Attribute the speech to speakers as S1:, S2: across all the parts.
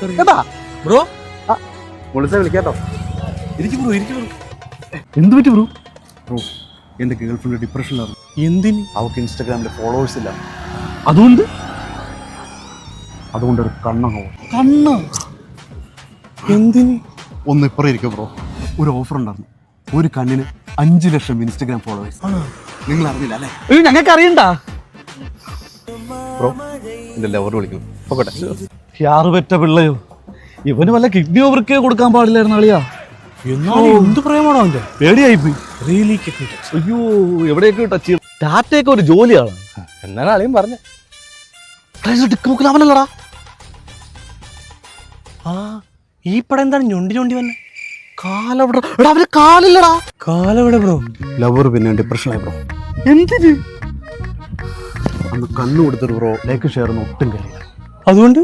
S1: കേട്ടാ
S2: ബ്രോ
S1: വിളിച്ചാ വിളിക്കാട്ടോ.
S2: ഇരിക്കും ബ്രോ ഇരിക്കും.
S1: എന്ത് പറ്റി ബ്രോ? ബ്രോ എന്റെ ഗേൾ ഫ്രണ്ട് ഡിപ്രഷനിലാണ്.
S2: എന്തിന്?
S1: അവൾക്ക് ഇൻസ്റ്റാഗ്രാമിൽ ഫോളോവേഴ്സ് ഇല്ല.
S2: അതുകൊണ്ട്
S1: അതുകൊണ്ടൊരു കണ്ണോ
S2: കണ്ണോ എന്തിന്?
S1: ഒന്ന് ഇപ്പറ ഇരിക്കും ബ്രോ. ഒരു ഓഫർ ഉണ്ടായിരുന്നു. ഒരു കണ്ണിന് 5 ലക്ഷം ഇൻസ്റ്റാഗ്രാം ഫോളോവേഴ്സ്. നിങ്ങൾ അറിഞ്ഞില്ല അല്ലേ?
S2: ഞങ്ങൾക്ക് അറിയണ്ട
S1: ബ്രോ എന്റെ ലവർ വിളിക്കുന്നു. നോക്കട്ടെ.
S2: യാറ് പെറ്റ പിള്ളയോ, ഇവന് വല്ല കിഡ്നി ഓവർക്ക് കൊടുക്കാൻ പാടില്ലായിരുന്നു അളിയാ.
S3: എന്നാലും എന്ത് പറയാമോ അവന്റെ?
S2: പേടിയായിപ്പോയി.
S3: റിയലി
S2: അയ്യോ എവിടെയൊക്കെ ടച്ച് ടാറ്റയൊക്കെ ഒരു ജോലിയാണ്.
S3: എന്നാണ് അളിയും പറഞ്ഞ.
S2: അവനല്ലടാ.
S3: ആ ഈ പടം എന്താണ് ഞൊണ്ടി ഞൊണ്ടി വന്നെ?
S2: കാലെവിടെ? എടാ അവന് കാലില്ലടാ.
S3: കാലെവിടെ ബ്രോ?
S1: ലവർ പിന്നെ ഡിപ്രഷനായി ബ്രോ.
S2: എന്തിന്?
S1: അന്ന് കണ്ണു കൊടുത്തൊരു ബ്രോ ലൈക്ക് ഷെയർ ഒന്നും ഒട്ടും കഴിയില്ല.
S3: അതുകൊണ്ട്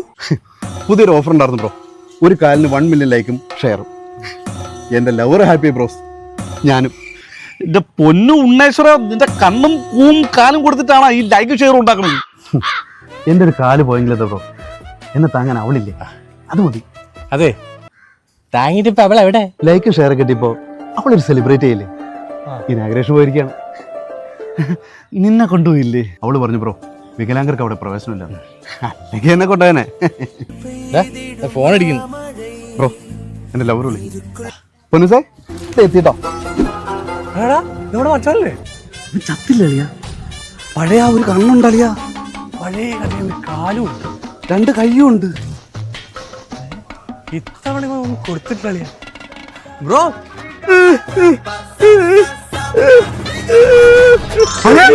S1: പുതിയൊരു ഓഫർ ഉണ്ടായിരുന്നു ബ്രോ. ഒരു കാലിന് 1 മില്യൺ ലൈക്കും ഷെയറും. എന്റെ ലവർ ഹാപ്പി ബ്രോസ്, ഞാനും.
S2: എന്റെ പൊന്നു ഉണ്ണേശ്വര, നിന്റെ കണ്ണും പൂവും കാലും കൊടുത്തിട്ടാണ് ഈ ലൈക്ക് ഷെയർ ഉണ്ടാക്കുന്നത്.
S1: എന്റെ ഒരു കാല് പോയെങ്കിലത്തെ ബ്രോ എന്നെ താങ്ങാൻ അവളില്ലേ, അത് മതി.
S3: അതെ താങ്ങിട്ട് ഇപ്പൊ അവൾ എവിടെ?
S1: ലൈക്ക് ഷെയർ കിട്ടിയപ്പോ അവളൊരു സെലിബ്രേറ്റ് ചെയ്യില്ലേ, ഇനാഗ്രേഷൻ പോയിരിക്കാണ്.
S2: നിന്നെ കൊണ്ടുപോയില്ലേ?
S1: അവള് പറഞ്ഞു ബ്രോ വികലാംഗർക്ക് അവിടെ പ്രവേശനമില്ല, അല്ലെങ്കിൽ എന്നെ കൊണ്ടുപോയനെ.
S3: ഫോൺ അടിക്കുന്നു
S1: ബ്രോ എന്റെ ലവർ വിളിക്കും. പൊന്നുസേ എത്തിട്ടോ.
S3: നമ്മുടെ മച്ചല്ലേ?
S1: ചത്തില്ല പഴയ ഒരു കണ്ണുണ്ടളിയാ,
S3: പഴയ കഥ ഒരു കാലും ഉണ്ട്,
S1: 2 കയ്യും ഉണ്ട്.
S3: ഇത്തവണ കൊടുത്തിട്ടില്ല ബ്രോ.
S1: അയ്യോ